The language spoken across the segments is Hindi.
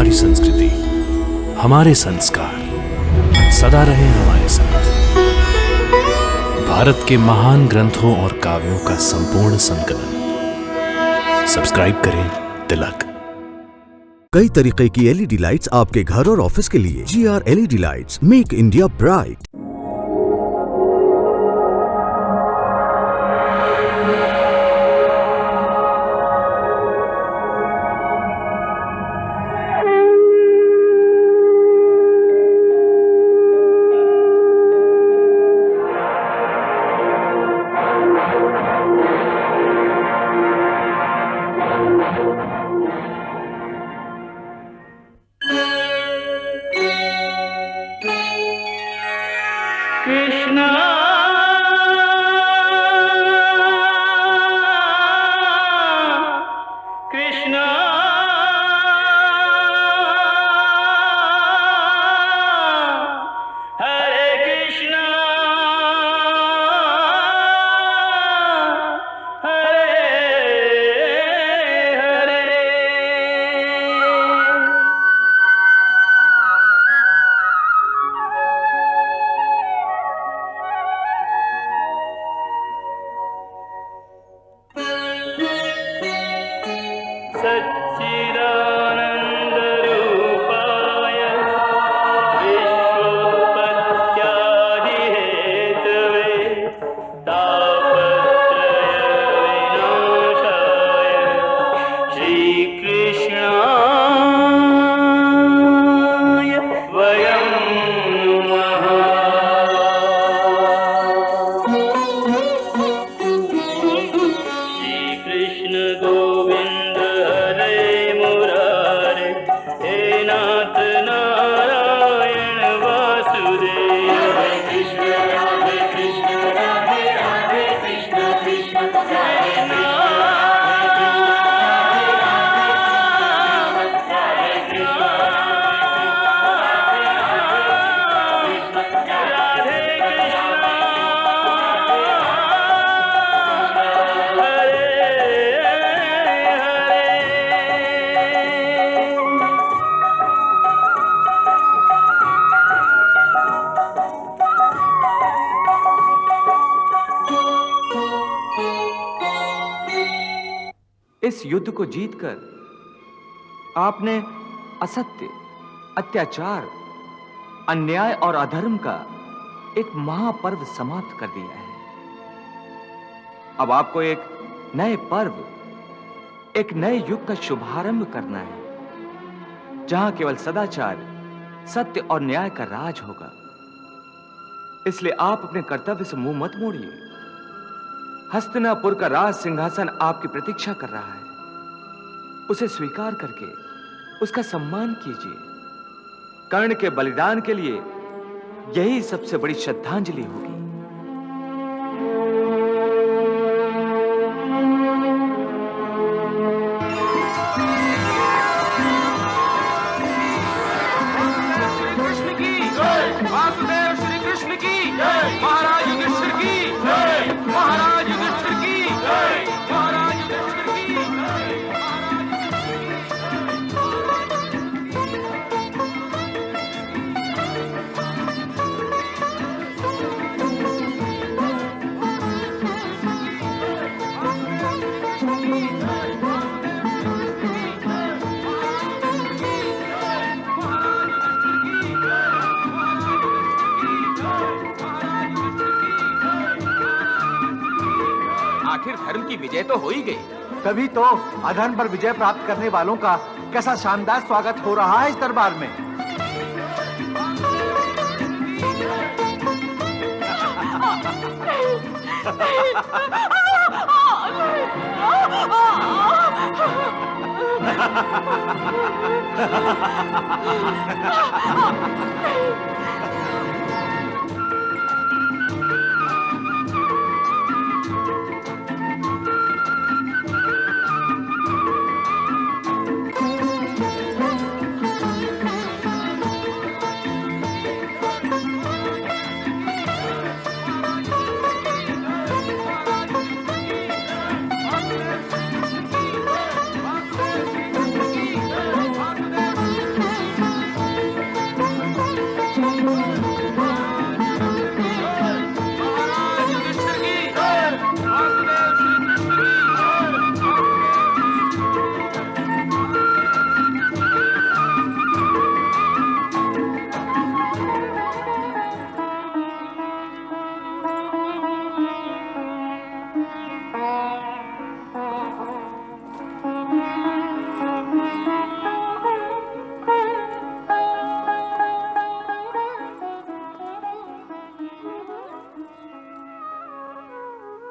हमारी संस्कृति, हमारे संस्कार सदा रहे हमारे साथ। भारत के महान ग्रंथों और काव्यों का संपूर्ण संकलन। सब्सक्राइब करें तिलक। कई तरीके की एलईडी लाइट्स आपके घर और ऑफिस के लिए। GR LED lights, make India bright. Krishna Krishna Hare Krishna Hare Hare. सच्चिदानन्दरूपाय विश्वोत्पत्त्यादिहेतवे तापत्रयविनाशाय श्रीकृष्णाय वयं नमः। श्रीकृष्ण गोविंद हरे मुरारे, हे नाथ नारायण वासुदेव। हरे कृष्ण राधे कृष्ण राधे राधे कृष्ण कृष्ण हरे इस युद्ध को जीतकर आपने असत्य, अत्याचार, अन्याय और अधर्म का एक महापर्व समाप्त कर दिया है। अब आपको एक नए पर्व, एक नए युग का शुभारंभ करना है, जहां केवल सदाचार, सत्य और न्याय का राज होगा। इसलिए आप अपने कर्तव्य से मुंह मत मोड़िए। हस्तिनापुर का राज सिंहासन आपकी प्रतीक्षा कर रहा है। उसे स्वीकार करके उसका सम्मान कीजिए। कर्ण के बलिदान के लिए यही सबसे बड़ी श्रद्धांजलि होगी। वासुदेव श्री कृष्ण की जय। महाराज युधिष्ठिर की जय। महाराज युधिष्ठिर की जय। महाराज युधिष्ठिर की आखिर धर्म की विजय तो हो ही गई। तभी तो अधर्म पर विजय प्राप्त करने वालों का कैसा शानदार स्वागत हो रहा है इस दरबार में।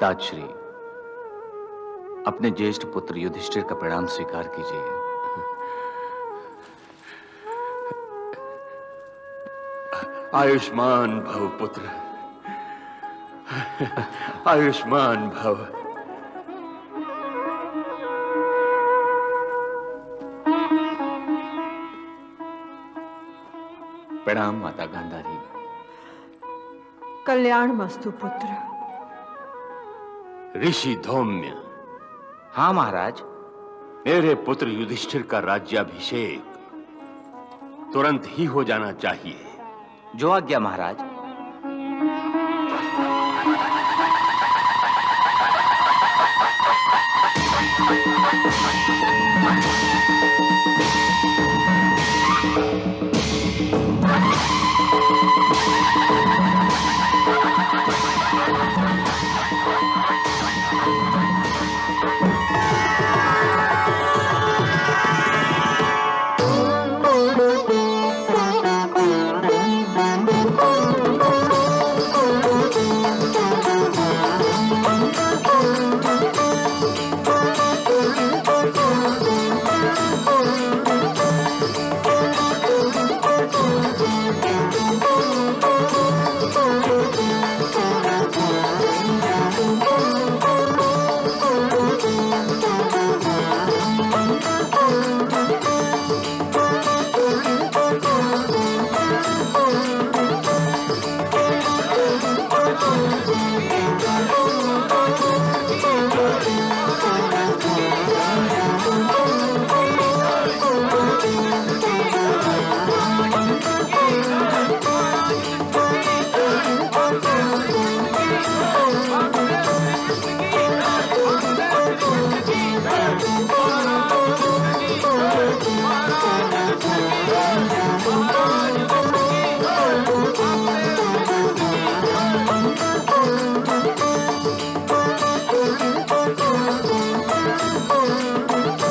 ताजश्री, अपने ज्येष्ठ पुत्र युधिष्ठिर का प्रणाम स्वीकार कीजिए। आयुष्मान भव पुत्र, आयुष्मान भव। प्रणाम माता गांधारी। कल्याण मस्तु पुत्र। ऋषि धौम्य, हाँ महाराज। मेरे पुत्र युधिष्ठिर का राज्याभिषेक तुरंत ही हो जाना चाहिए। जो आज्ञा महाराज।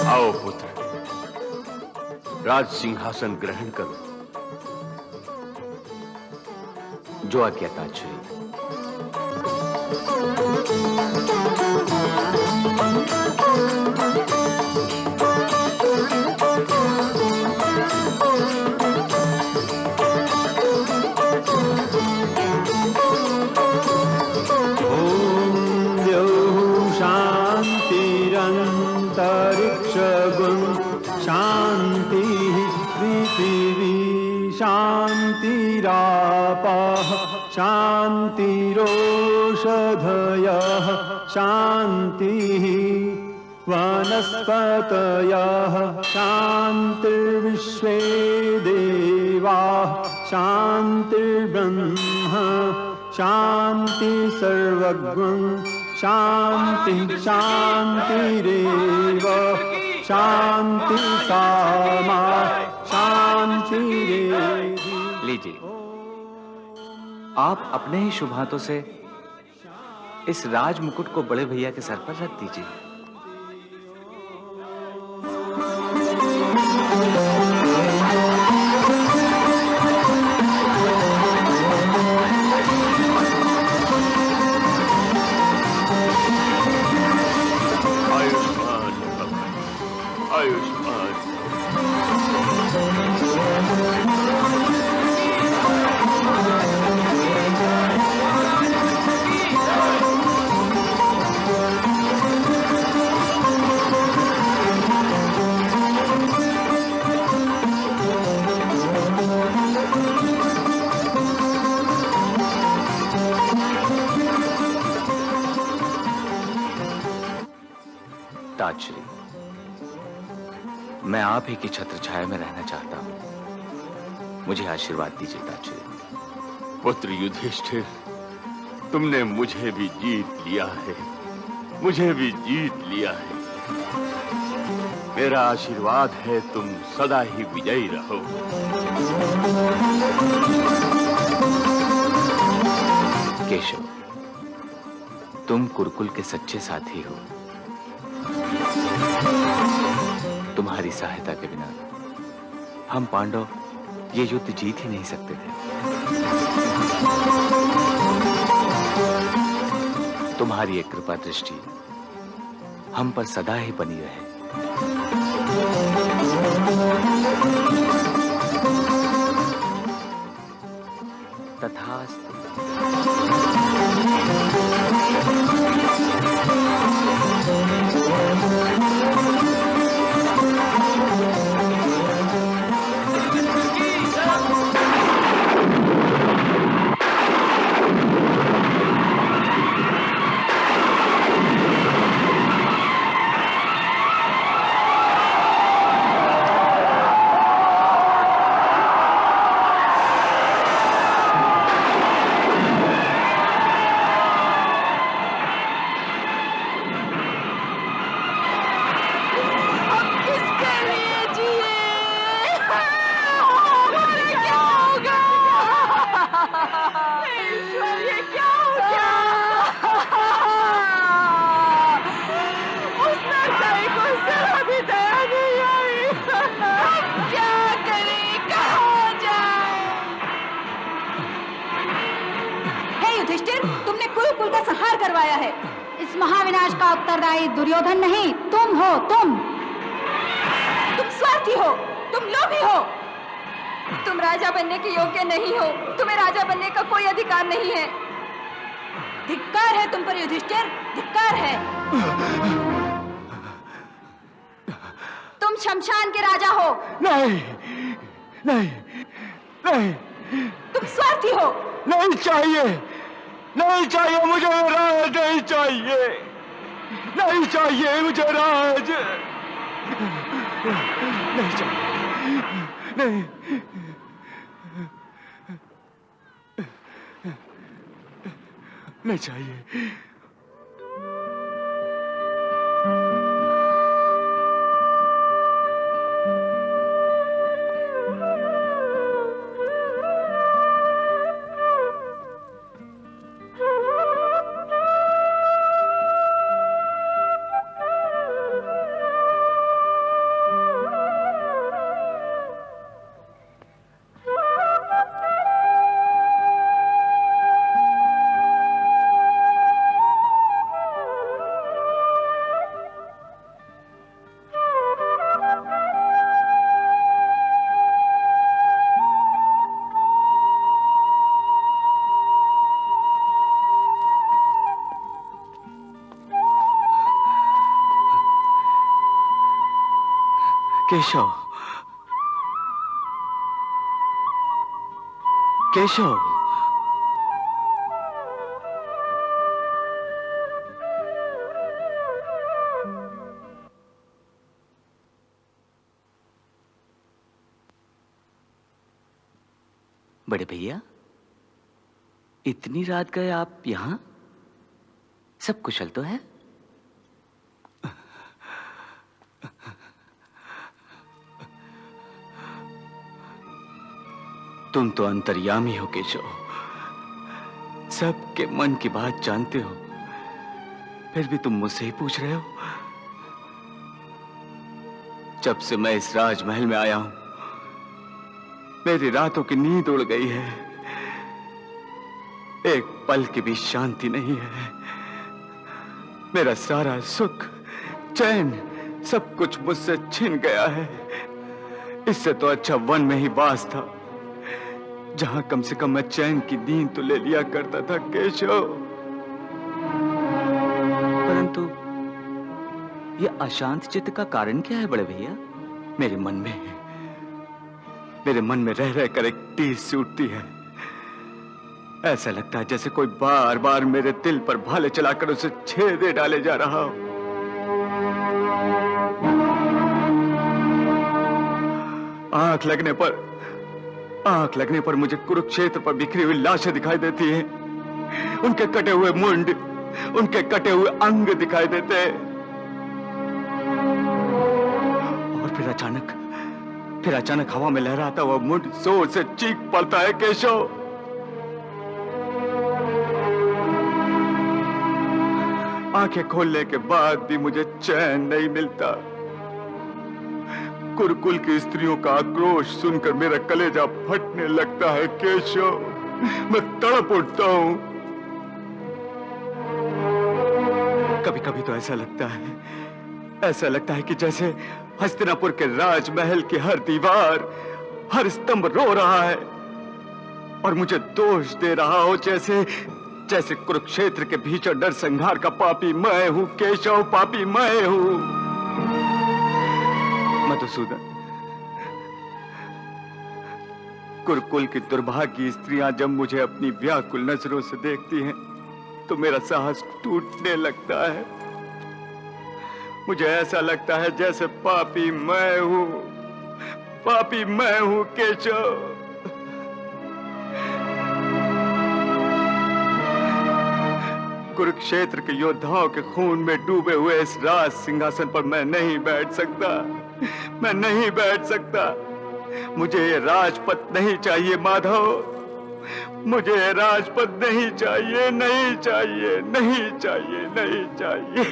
आओ पुत्र, राज सिंहासन ग्रहण करो। जो आज्ञा ताजश्री। शांतिरंतरिक्षगुं शांति पृथिवी शांतिरापः शांतिरोषधयः शांतिः वनस्पतयः शांतिर्विश्वे देवाः शांतिर्ब्रह्म शांति सर्वज्ञं शांति शांतिरेव शांति सामा शांतिरेधि। लीजिए, आप अपने ही शुभ हाथों से इस राज मुकुट को बड़े भैया के सर पर रख दीजिए। आयुष्मान भव, आयुष्मान ताजश्री, मैं आप ही की छत्र छाया में रहना चाहता हूं। मुझे आशीर्वाद दीजिए ताजश्री। पुत्र युधिष्ठिर, तुमने मुझे भी जीत लिया है, मुझे भी जीत लिया है। मेरा आशीर्वाद है तुम सदा ही विजयी रहो। केशव, तुम कुरुकुल के सच्चे साथी हो। तुम्हारी सहायता के बिना हम पांडव ये युद्ध जीत ही नहीं सकते थे। तुम्हारी एक कृपा दृष्टि हम पर सदा ही बनी रहे। तथास्तु। तुमने कुरुकुल का संहार करवाया है। इस महाविनाश का उत्तरदायी दुर्योधन नहीं, तुम हो। तुम स्वार्थी हो, तुम लोभी हो। तुम राजा बनने के योग्य नहीं हो। तुम्हें राजा बनने का कोई अधिकार नहीं है। धिक्कार है तुम पर युधिष्ठिर, धिक्कार है। तुम शमशान के राजा हो। नहीं, नहीं, नहीं। तुम स्वार्थी हो। नहीं चाहिए, नहीं चाहिए मुझे राज, नहीं चाहिए, नहीं चाहिए मुझे राज, नहीं चाहिए, नहीं, नहीं चाहिए। केशव, केशव, बड़े भैया, इतनी रात गए आप यहां? सब कुशल तो है? तुम तो अंतर्यामी हो केशव, सबके मन की बात जानते हो, फिर भी तुम मुझसे ही पूछ रहे हो। जब से मैं इस राजमहल में आया हूं, मेरी रातों की नींद उड़ गई है। एक पल की भी शांति नहीं है। मेरा सारा सुख, चैन, सब कुछ मुझसे छिन गया है। इससे तो अच्छा वन में ही वास था, जहां कम से कम मैं चैन की नींद तो ले लिया करता था केशव। परंतु यह अशांत चित्त का कारण क्या है बड़े भैया? मेरे मन में रह रह कर एक टीस सी उठती है। ऐसा लगता है जैसे कोई बार बार मेरे दिल पर भाले चलाकर उसे छेदे डाले जा रहा हो। आंख लगने पर मुझे कुरुक्षेत्र पर बिखरी हुई लाशें दिखाई देती हैं। उनके कटे हुए मुंड, उनके कटे हुए अंग दिखाई देते हैं। और फिर अचानक हवा में लहराता हुआ मुंड जोर से चीख पड़ता है केशव। आंखें खोलने के बाद भी मुझे चैन नहीं मिलता। कुरुकुल की स्त्रियों का आक्रोश सुनकर मेरा कलेजा फटने लगता है केशव। मैं तड़प उठता हूं। कभी कभी तो ऐसा लगता है कि जैसे हस्तिनापुर के राजमहल की हर दीवार, हर स्तंभ रो रहा है और मुझे दोष दे रहा हो, जैसे कुरुक्षेत्र के भीषण नरसंहार का पापी मैं हूं, केशव, पापी मैं हूं। मधुसूदन, कुरुकुल की दुर्भागी स्त्रियां जब मुझे अपनी व्याकुल नजरों से देखती हैं तो मेरा साहस टूटने लगता है। मुझे ऐसा लगता है जैसे पापी मैं हूं केशव। कुरुक्षेत्र के योद्धाओं के खून में डूबे हुए इस राज सिंहासन पर मैं नहीं बैठ सकता। मुझे ये राजपद नहीं चाहिए माधव, मुझे ये राजपद नहीं चाहिए। नहीं चाहिए माधव, नहीं चाहिए।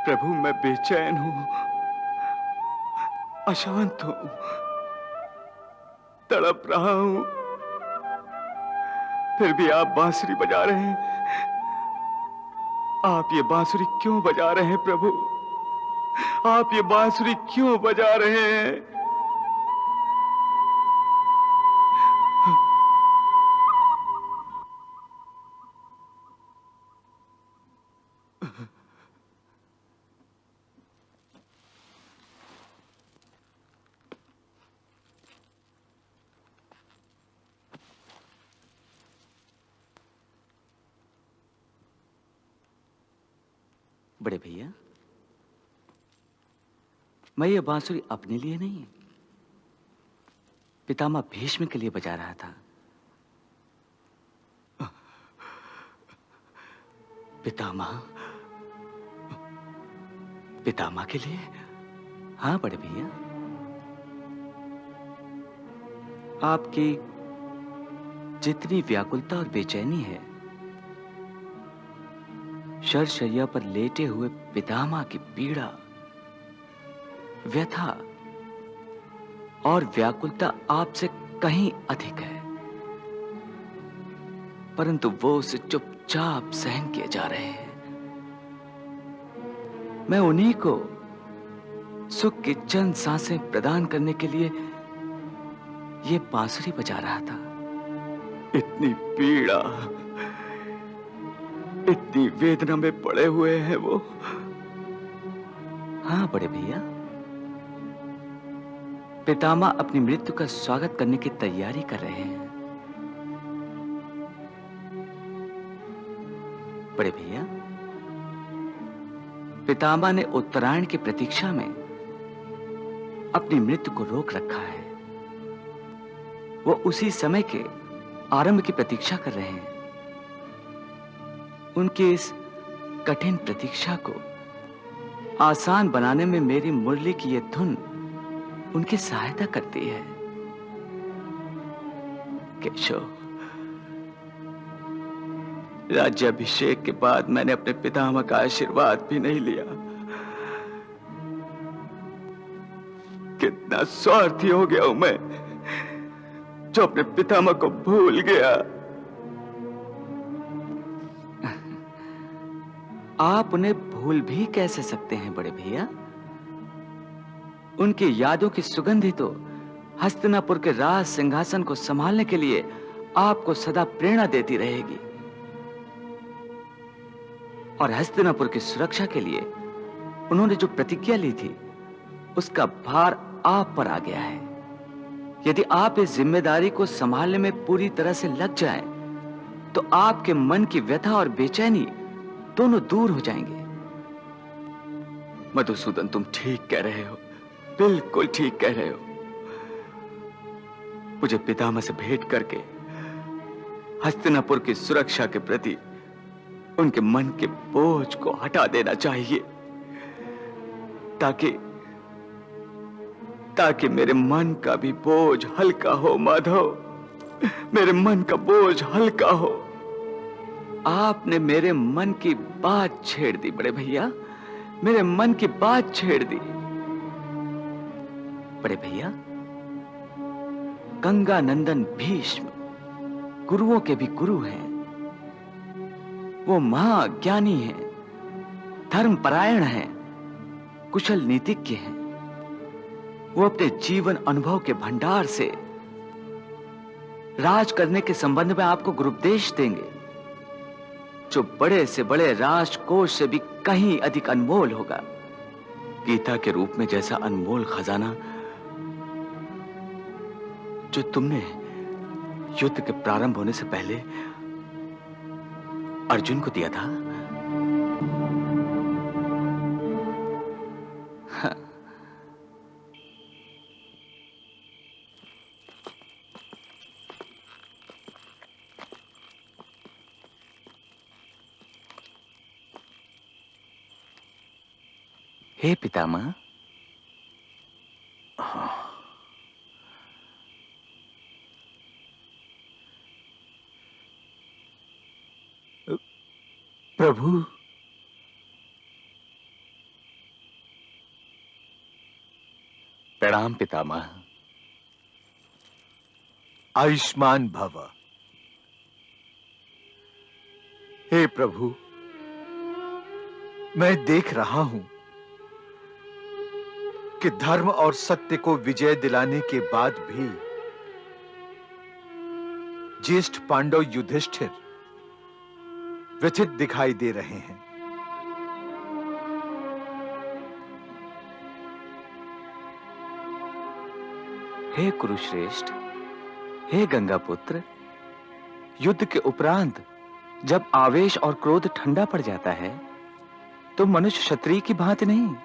प्रभु, मैं बेचैन हूं, अशांत हूं, तड़प रहा हूं, फिर भी आप बांसुरी बजा रहे हैं। आप ये बांसुरी क्यों बजा रहे हैं प्रभु? आप ये बांसुरी क्यों बजा रहे हैं? बड़े भैया, मैं ये बांसुरी अपने लिए नहीं, पितामह भीष्म के लिए बजा रहा था। पितामह के लिए? हाँ बड़े भैया, आपकी जितनी व्याकुलता और बेचैनी है, शरशैया पर लेटे हुए पितामह की पीड़ा, व्यथा और व्याकुलता आपसे कहीं अधिक है, परंतु वो उसे चुपचाप सहन किए जा रहे हैं। मैं उन्हीं को सुख की चंद सांसें प्रदान करने के लिए ये बांसुरी बजा रहा था। इतनी पीड़ा, इतनी वेदना में पड़े हुए हैं वो। हाँ बड़े भैया, पितामह अपनी मृत्यु का स्वागत करने की तैयारी कर रहे हैं। बड़े भैया, पितामह ने उत्तरायण की प्रतीक्षा में अपनी मृत्यु को रोक रखा है। वो उसी समय के आरंभ की प्रतीक्षा कर रहे हैं। उनकी इस कठिन प्रतीक्षा को आसान बनाने में मेरी मुरली की यह धुन उनकी सहायता करती है। केशव, राज्याभिषेक के बाद मैंने अपने पितामह का आशीर्वाद भी नहीं लिया। कितना स्वार्थी हो गया हूं मैं, जो अपने पितामह को भूल गया। आप उन्हें भूल भी कैसे सकते हैं बड़े भैया? उनकी यादों की सुगंध ही तो हस्तिनापुर के राज सिंहासन को संभालने के लिए आपको सदा प्रेरणा देती रहेगी। और हस्तिनापुर की सुरक्षा के लिए उन्होंने जो प्रतिज्ञा ली थी, उसका भार आप पर आ गया है। यदि आप इस जिम्मेदारी को संभालने में पूरी तरह से लग जाएं, तो आपके मन की व्यथा और बेचैनी दोनों दूर हो जाएंगे। मधुसूदन, तुम ठीक कह रहे हो, बिल्कुल ठीक कह रहे हो। मुझे पितामह से भेंट करके हस्तिनापुर की सुरक्षा के प्रति उनके मन के बोझ को हटा देना चाहिए, ताकि मेरे मन का भी बोझ हल्का हो। माधव, मेरे मन का बोझ हल्का हो। आपने मेरे मन की बात छेड़ दी बड़े भैया, मेरे मन की बात छेड़ दी। बड़े भैया, गंगानंदन भीष्म गुरुओं के भी गुरु हैं। वो महाज्ञानी हैं, धर्मपरायण हैं, कुशल नीतिज्ञ हैं। वो अपने जीवन अनुभव के भंडार से राज करने के संबंध में आपको गुरुपदेश देंगे, जो बड़े से बड़े राजकोष से भी कहीं अधिक अनमोल होगा। गीता के रूप में जैसा अनमोल खजाना जो तुमने युद्ध के प्रारंभ होने से पहले अर्जुन को दिया था। हाँ। हे पितामह, प्रभु, प्रणाम पितामह। आयुष्मान भव। हे प्रभु, मैं देख रहा हूं कि धर्म और सत्य को विजय दिलाने के बाद भी ज्येष्ठ पांडव युधिष्ठिर व्यथित दिखाई दे रहे हैं। हे कुरुश्रेष्ठ, हे गंगापुत्र, युद्ध के उपरांत जब आवेश और क्रोध ठंडा पड़ जाता है तो मनुष्य क्षत्रिय की भांति नहीं,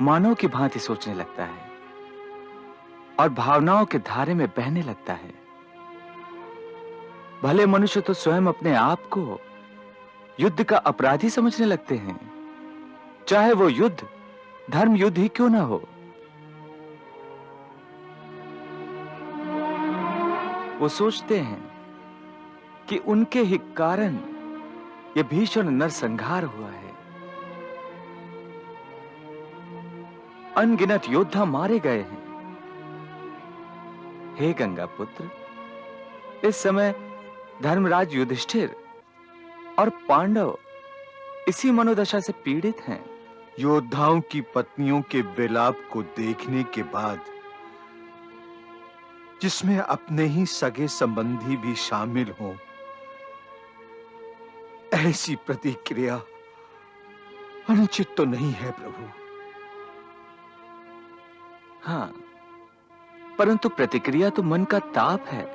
मानव की भांति सोचने लगता है और भावनाओं के धारे में बहने लगता है। भले मनुष्य तो स्वयं अपने आप को युद्ध का अपराधी समझने लगते हैं, चाहे वो युद्ध धर्म युद्ध ही क्यों ना हो। वो सोचते हैं कि उनके ही कारण यह भीषण नरसंहार हुआ है, अनगिनत योद्धा मारे गए हैं। हे गंगापुत्र, इस समय धर्मराज युधिष्ठिर और पांडव इसी मनोदशा से पीड़ित हैं। योद्धाओं की पत्नियों के विलाप को देखने के बाद, जिसमें अपने ही सगे संबंधी भी शामिल हों, ऐसी प्रतिक्रिया अनुचित तो नहीं है प्रभु। हाँ, परंतु प्रतिक्रिया तो मन का ताप है,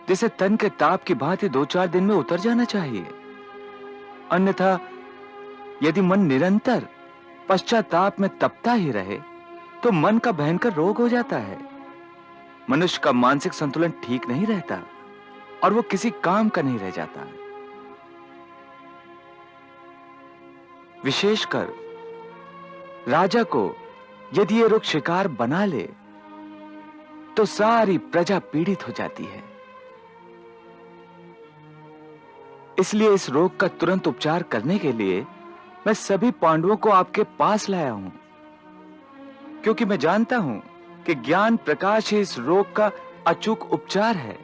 जिसे तन के ताप की भांति 2-4 दिन में उतर जाना चाहिए। अन्यथा यदि मन निरंतर पश्चाताप में तपता ही रहे तो मन का भयंकर रोग हो जाता है। मनुष्य का मानसिक संतुलन ठीक नहीं रहता और वो किसी काम का नहीं रह जाता। विशेषकर राजा को यदि ये रोग शिकार बना ले तो सारी प्रजा पीड़ित हो जाती है। इसलिए इस रोग का तुरंत उपचार करने के लिए मैं सभी पांडवों को आपके पास लाया हूं, क्योंकि मैं जानता हूं कि ज्ञान प्रकाश ही इस रोग का अचूक उपचार है।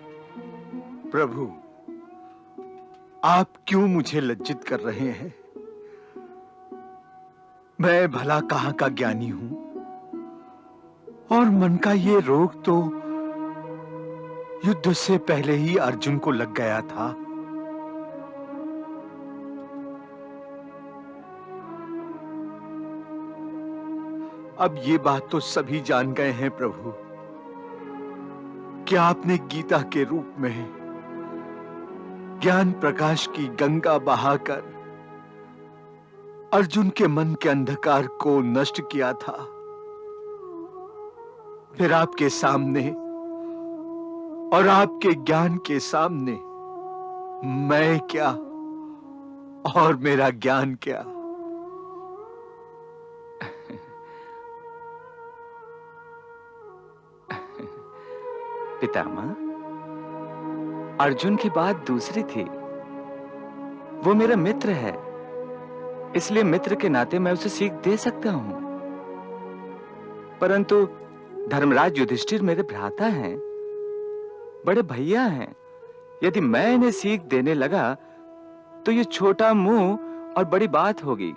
प्रभु, आप क्यों मुझे लज्जित कर रहे हैं? मैं भला कहां का ज्ञानी हूं, और मन का ये रोग तो युद्ध से पहले ही अर्जुन को लग गया था। अब ये बात तो सभी जान गए हैं प्रभु कि आपने गीता के रूप में ज्ञान प्रकाश की गंगा बहाकर अर्जुन के मन के अंधकार को नष्ट किया था, फिर आपके सामने और आपके ज्ञान के सामने मैं क्या और मेरा ज्ञान क्या। पितामह, अर्जुन की बात दूसरी थी। वो मेरा मित्र है, इसलिए मित्र के नाते मैं उसे सीख दे सकता हूं। परंतु धर्मराज युधिष्ठिर मेरे भ्राता हैं, बड़े भैया हैं। यदि मैं इन्हें सीख देने लगा तो ये छोटा मुंह और बड़ी बात होगी।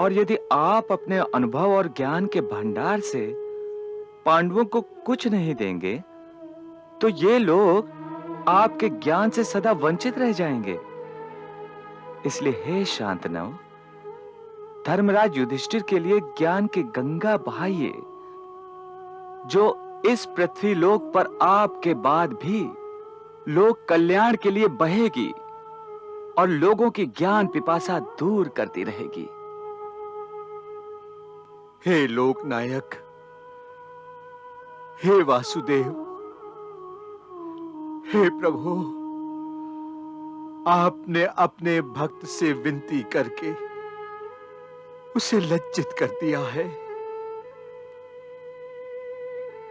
और यदि आप अपने अनुभव और ज्ञान के भंडार से पांडवों को कुछ नहीं देंगे तो ये लोग आपके ज्ञान से सदा वंचित रह जाएंगे। इसलिए हे शांतनु, धर्मराज युधिष्ठिर के लिए ज्ञान की गंगा बहाइए, जो इस पृथ्वी लोक पर आपके बाद भी लोक कल्याण के लिए बहेगी और लोगों की ज्ञान पिपासा दूर करती रहेगी। हे लोकनायक, हे वासुदेव, हे प्रभु, आपने अपने भक्त से विनती करके उसे लज्जित कर दिया है,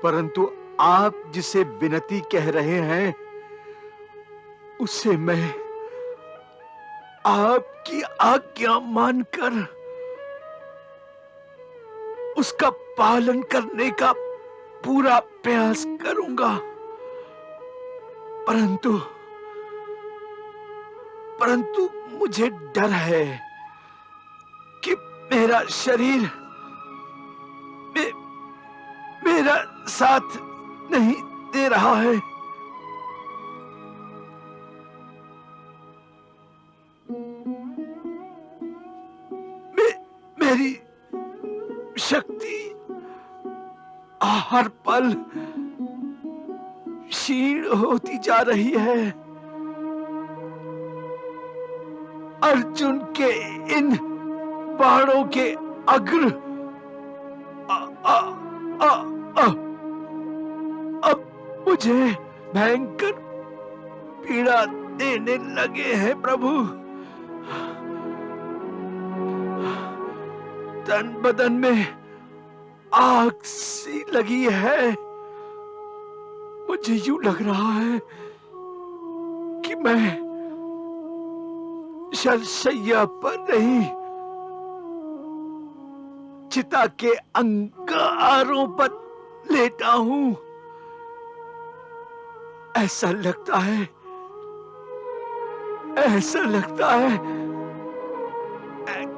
परंतु आप जिसे विनती कह रहे हैं उसे मैं आपकी आज्ञा मानकर उसका पालन करने का पूरा प्रयास करूंगा। परंतु मुझे डर है कि मेरा शरीर मेरा साथ नहीं दे रहा है। मेरी शक्ति हर पल क्षीण होती जा रही है। अर्जुन के इन बाणों के अग्र अब मुझे भयंकर पीड़ा देने लगे हैं प्रभु। तन बदन में आग सी लगी है। मुझे यूं लग रहा है कि मैं शरशैया पर नहीं, चिता के अंगारों पर लेटा हूं। ऐसा लगता है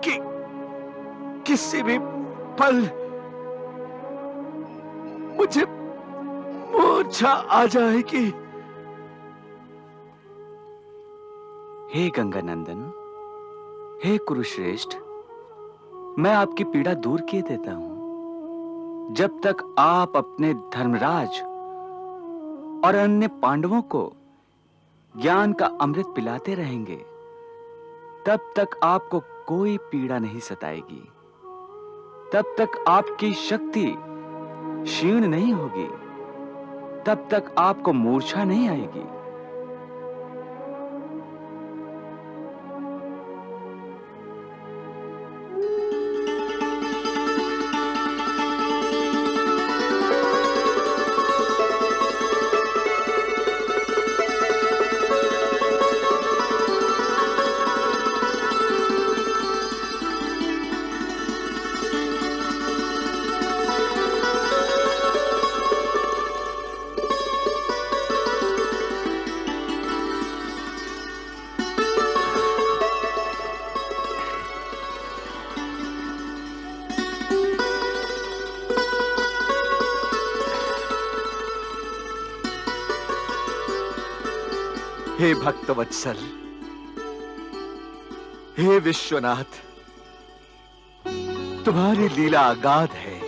कि किसी भी पल मुझे मूर्छा आ जाएगी। हे गंगानंदन, हे कुरुश्रेष्ठ, मैं आपकी पीड़ा दूर किए देता हूं। जब तक आप अपने धर्मराज और अन्य पांडवों को ज्ञान का अमृत पिलाते रहेंगे, तब तक आपको कोई पीड़ा नहीं सताएगी। तब तक आपकी शक्ति क्षीण नहीं होगी, तब तक आपको मूर्छा नहीं आएगी। हे भक्तवत्सल, हे विश्वनाथ, तुम्हारी लीला अगाध है।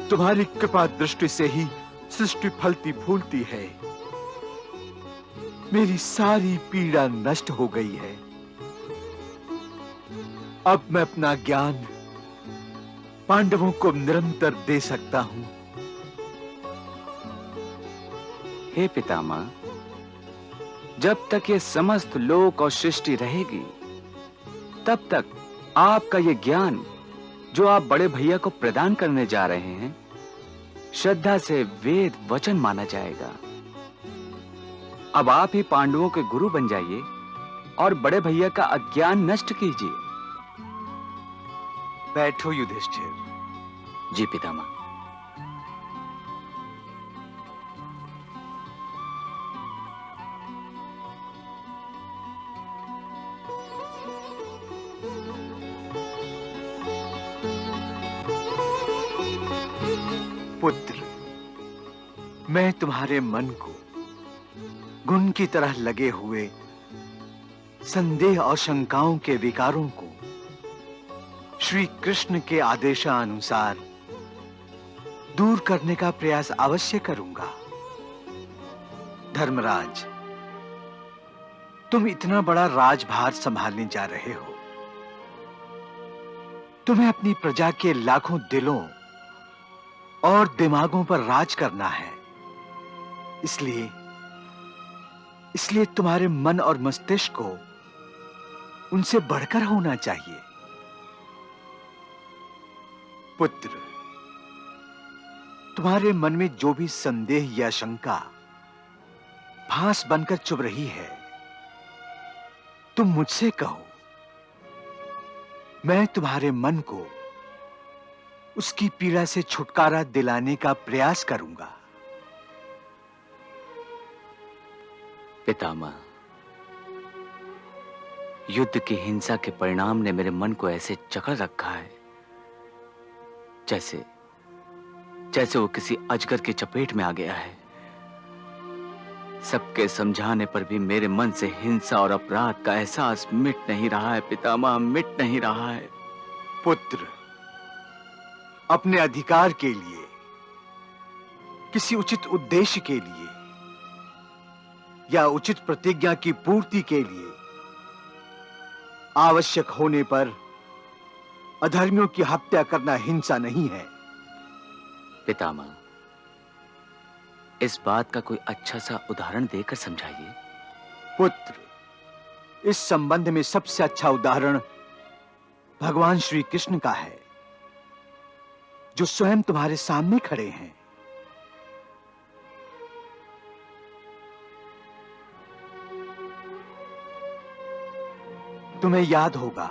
तुम्हारी कृपा दृष्टि से ही सृष्टि फलती फूलती है। मेरी सारी पीड़ा नष्ट हो गई है। अब मैं अपना ज्ञान पांडवों को निरंतर दे सकता हूं। हे पितामह, जब तक ये समस्त लोक और सृष्टि रहेगी, तब तक आपका ये ज्ञान जो आप बड़े भैया को प्रदान करने जा रहे हैं, श्रद्धा से वेद वचन माना जाएगा। अब आप ही पांडवों के गुरु बन जाइए और बड़े भैया का अज्ञान नष्ट कीजिए। बैठो युधिष्ठिर। जी पितामह। पुत्र, मैं तुम्हारे मन को गुण की तरह लगे हुए संदेह और शंकाओं के विकारों को श्री कृष्ण के आदेशानुसार दूर करने का प्रयास अवश्य करूंगा। धर्मराज, तुम इतना बड़ा राजभार संभालने जा रहे हो। तुम्हें अपनी प्रजा के लाखों दिलों और दिमागों पर राज करना है। इसलिए तुम्हारे मन और मस्तिष्क को उनसे बढ़कर होना चाहिए। पुत्र, तुम्हारे मन में जो भी संदेह या शंका फांस बनकर चुभ रही है, तुम मुझसे कहो। मैं तुम्हारे मन को उसकी पीड़ा से छुटकारा दिलाने का प्रयास करूंगा। पितामह, युद्ध की हिंसा के परिणाम ने मेरे मन को ऐसे जकड़ रखा है जैसे वो किसी अजगर की चपेट में आ गया है। सबके समझाने पर भी मेरे मन से हिंसा और अपराध का एहसास मिट नहीं रहा है पितामह, मिट नहीं रहा है। पुत्र, अपने अधिकार के लिए, किसी उचित उद्देश्य के लिए या उचित प्रतिज्ञा की पूर्ति के लिए आवश्यक होने पर अधर्मियों की हत्या करना हिंसा नहीं है। पितामह, इस बात का कोई अच्छा सा उदाहरण देकर समझाइए। पुत्र, इस संबंध में सबसे अच्छा उदाहरण भगवान श्री कृष्ण का है, जो स्वयं तुम्हारे सामने खड़े हैं। तुम्हें याद होगा,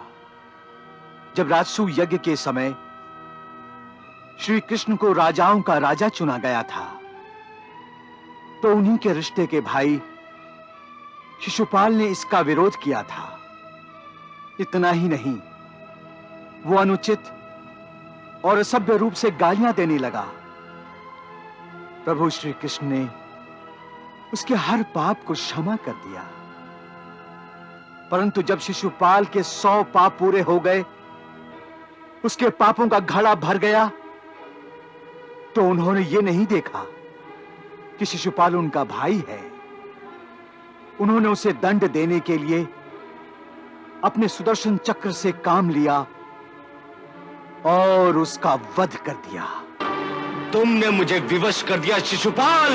जब राजसूय यज्ञ के समय श्री कृष्ण को राजाओं का राजा चुना गया था, तो उन्हीं के रिश्ते के भाई शिशुपाल ने इसका विरोध किया था। इतना ही नहीं, वो अनुचित और असभ्य रूप से गालियां देने लगा। प्रभु श्री कृष्ण ने उसके हर पाप को क्षमा कर दिया। परंतु जब शिशुपाल के 100 पाप पूरे हो गए, उसके पापों का घड़ा भर गया, तो उन्होंने ये नहीं देखा कि शिशुपाल उनका भाई है। उन्होंने उसे दंड देने के लिए अपने सुदर्शन चक्र से काम लिया और उसका वध कर दिया। तुमने मुझे विवश कर दिया शिशुपाल।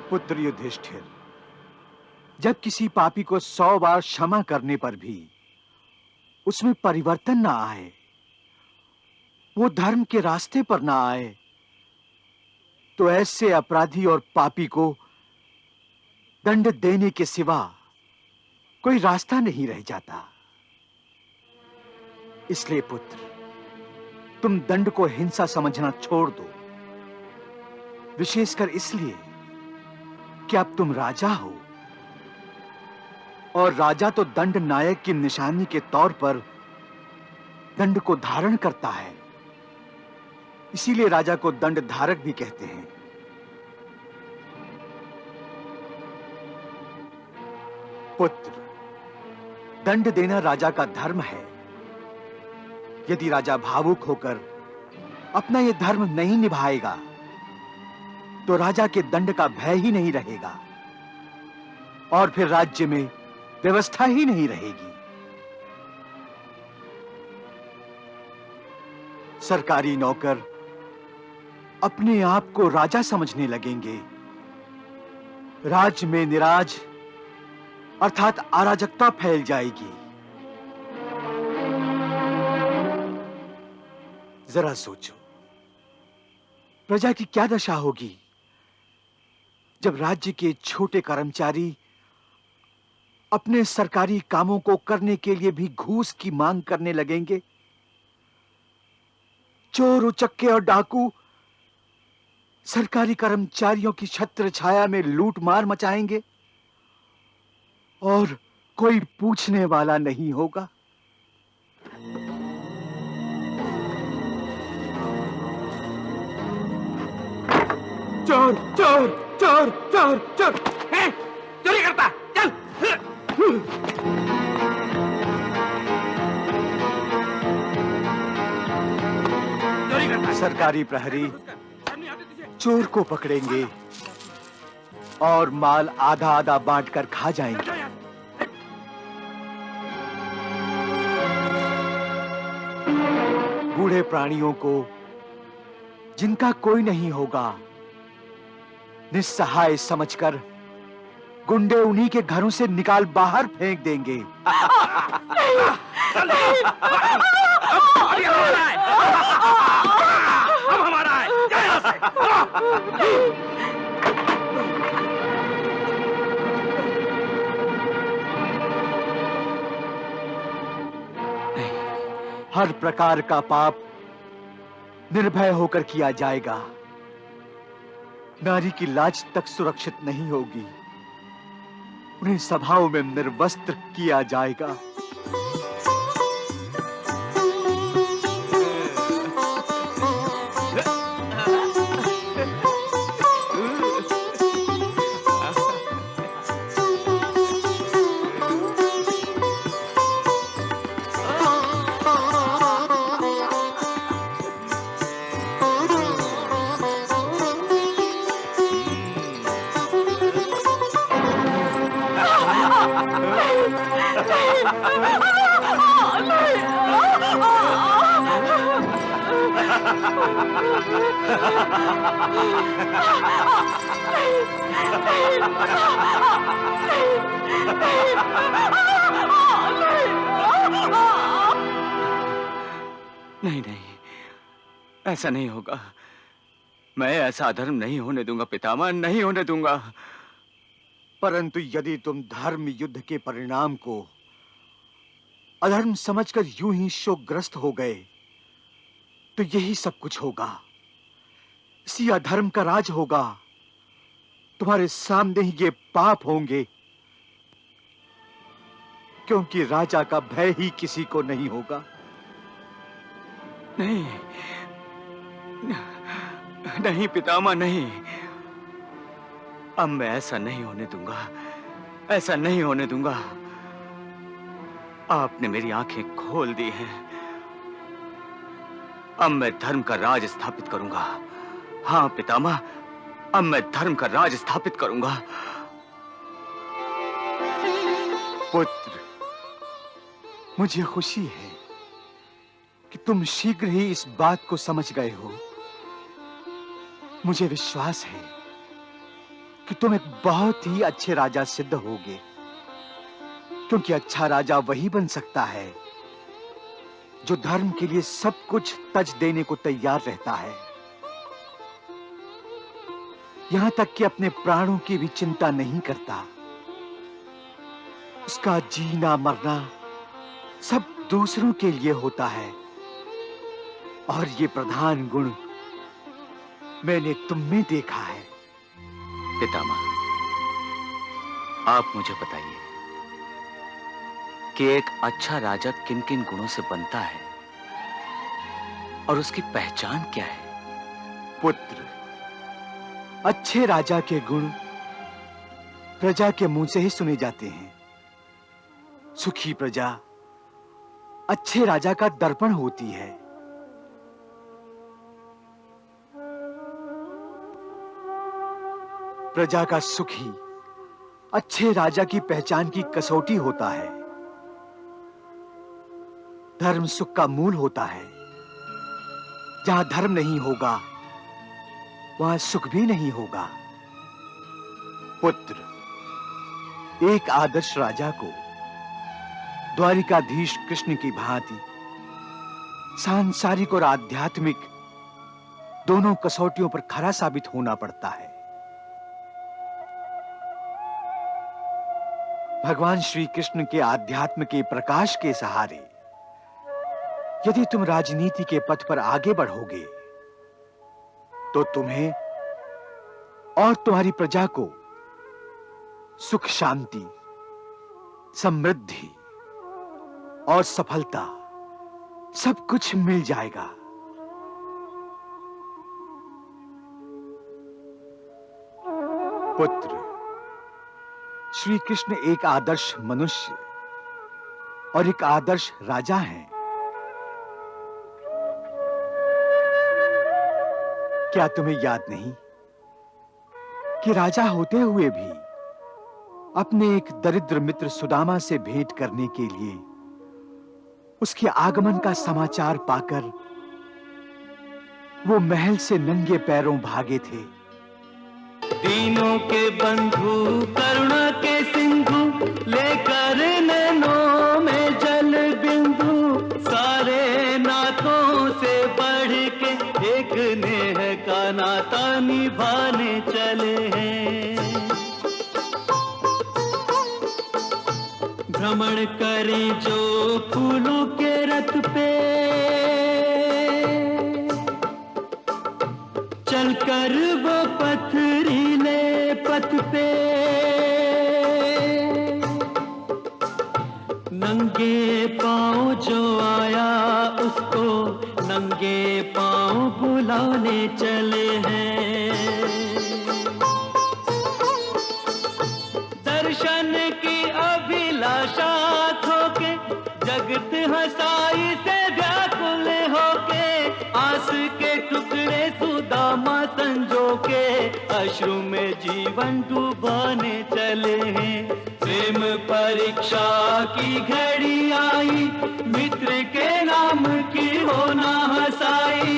पुत्र युधिष्ठिर, जब किसी पापी को 100 बार क्षमा करने पर भी उसमें परिवर्तन ना आए, वो धर्म के रास्ते पर ना आए, तो ऐसे अपराधी और पापी को दंड देने के सिवा कोई रास्ता नहीं रह जाता। इसलिए पुत्र, तुम दंड को हिंसा समझना छोड़ दो, विशेषकर इसलिए कि अब तुम राजा हो, और राजा तो दंड नायक की निशानी के तौर पर दंड को धारण करता है। इसीलिए राजा को दंड धारक भी कहते हैं। पुत्र, दंड देना राजा का धर्म है। यदि राजा भावुक होकर अपना यह धर्म नहीं निभाएगा तो राजा के दंड का भय ही नहीं रहेगा और फिर राज्य में व्यवस्था ही नहीं रहेगी। सरकारी नौकर अपने आप को राजा समझने लगेंगे। राज्य में निराज अर्थात अराजकता फैल जाएगी। जरा सोचो, प्रजा की क्या दशा होगी जब राज्य के छोटे कर्मचारी अपने सरकारी कामों को करने के लिए भी घूस की मांग करने लगेंगे। चोर, उचक्के और डाकू सरकारी कर्मचारियों की छत्र छाया में लूट मार मचाएंगे और कोई पूछने वाला नहीं होगा। चोर चोर चोर चोर चोर है, चोरी करता, चल। चोरी करता। सरकारी प्रहरी चोर को पकड़ेंगे और माल आधा आधा बांटकर खा जाएंगे। बूढ़े प्राणियों को जिनका कोई नहीं होगा निस्सहाय समझकर गुंडे उन्हीं के घरों से निकाल बाहर फेंक देंगे। हर प्रकार का पाप निर्भय होकर किया जाएगा। नारी की लाज तक सुरक्षित नहीं होगी। उन्हें सभाओं में निर्वस्त्र किया जाएगा। नहीं नहीं, ऐसा नहीं होगा। मैं ऐसा अधर्म नहीं होने दूंगा पितामह, नहीं होने दूंगा। परंतु यदि तुम धर्म युद्ध के परिणाम को अधर्म समझकर यूं ही शोकग्रस्त हो गए तो यही सब कुछ होगा। इसी अधर्म का राज होगा। तुम्हारे सामने ही ये पाप होंगे, क्योंकि राजा का भय ही किसी को नहीं होगा। नहीं नहीं पितामह, नहीं। अब मैं ऐसा नहीं होने दूंगा, ऐसा नहीं होने दूंगा। आपने मेरी आंखें खोल दी हैं। अब मैं धर्म का राज स्थापित करूंगा। हाँ पितामह, अब मैं धर्म का राज स्थापित करूंगा। पुत्र, मुझे खुशी है कि तुम शीघ्र ही इस बात को समझ गए हो। मुझे विश्वास है कि तुम एक बहुत ही अच्छे राजा सिद्ध होगे, क्योंकि अच्छा राजा वही बन सकता है जो धर्म के लिए सब कुछ तज देने को तैयार रहता है, यहां तक कि अपने प्राणों की भी चिंता नहीं करता। उसका जीना मरना सब दूसरों के लिए होता है, और ये प्रधान गुण मैंने तुम में देखा है। पितामह, आप मुझे बताइए कि एक अच्छा राजा किन किन गुणों से बनता है और उसकी पहचान क्या है? पुत्र, अच्छे राजा के गुण प्रजा के मुंह से ही सुने जाते हैं। सुखी प्रजा अच्छे राजा का दर्पण होती है। प्रजा का सुखी अच्छे राजा की पहचान की कसौटी होता है। धर्म सुख का मूल होता है। जहां धर्म नहीं होगा वहां सुख भी नहीं होगा। पुत्र, एक आदर्श राजा को द्वारिकाधीश कृष्ण की भांति सांसारिक और आध्यात्मिक दोनों कसौटियों पर खरा साबित होना पड़ता है। भगवान श्री कृष्ण के आध्यात्म के प्रकाश के सहारे यदि तुम राजनीति के पथ पर आगे बढ़ोगे तो तुम्हें और तुम्हारी प्रजा को सुख, शांति, समृद्धि और सफलता सब कुछ मिल जाएगा। पुत्र, श्री कृष्ण एक आदर्श मनुष्य और एक आदर्श राजा हैं। क्या तुम्हें याद नहीं कि राजा होते हुए भी अपने एक दरिद्र मित्र सुदामा से भेंट करने के लिए उसके आगमन का समाचार पाकर वो महल से नंगे पैरों भागे थे। दीनों के बंधु, करुणा के सिंधु, लेकर नैनों में जल बिंदु, सारे नातों से बढ़ के एक नेह का नाता निभाने चले हैं। भ्रमण करें जो फूलों के रथ पे, चलकर वो पथरीले पथ पे, नंगे पांव जो आया उसको नंगे पांव बुलाने चले हैं। दर्शन की अभिलाषा होके जगत हंसाई से व्याकुल होके, आस के टुकड़े सुदामा संजो के अश्रु में जीवन डुबाने चले हैं। प्रेम परीक्षा की घड़ी आई, मित्र के नाम की होना हसाई,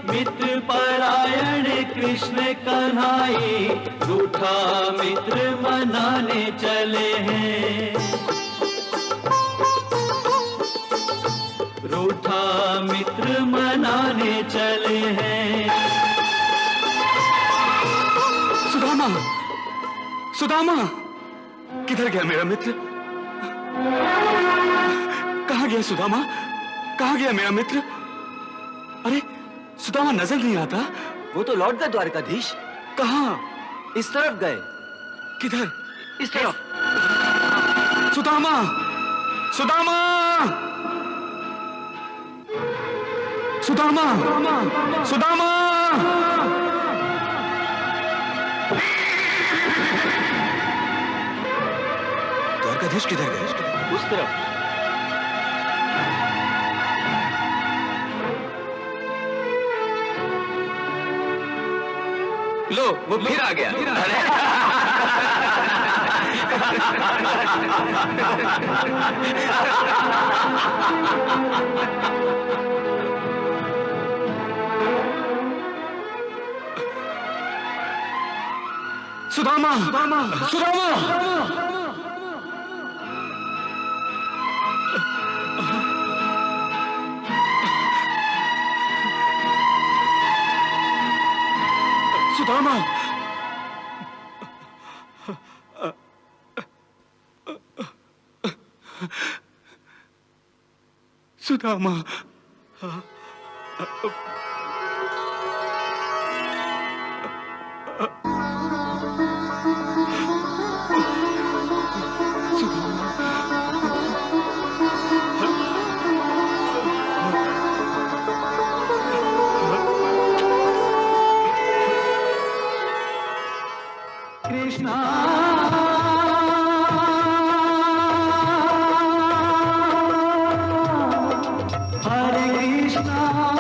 मित्र परायण कृष्ण कन्हाई, रूठा मित्र मनाने चले हैं। रूठा मित्र मनाने चले हैं। सुदामा, सुदामा, किधर गया मेरा मित्र? कहां गया सुदामा? कहां गया मेरा मित्र? अरे सुदामा नजर नहीं आता। वो तो लौट गए द्वारकाधीश। कहां? इस तरफ गए। किधर? इस तरफ। सुदामा, सुदामा, सुदामा, सुदामा। द्वारकाधीश किधर गए? उस तरफ। लो, वो फिर आ गया। सुदामा, सुदामा, सुदामा। सुदामा, सुदामा, कृष्णा हरे कृष्णा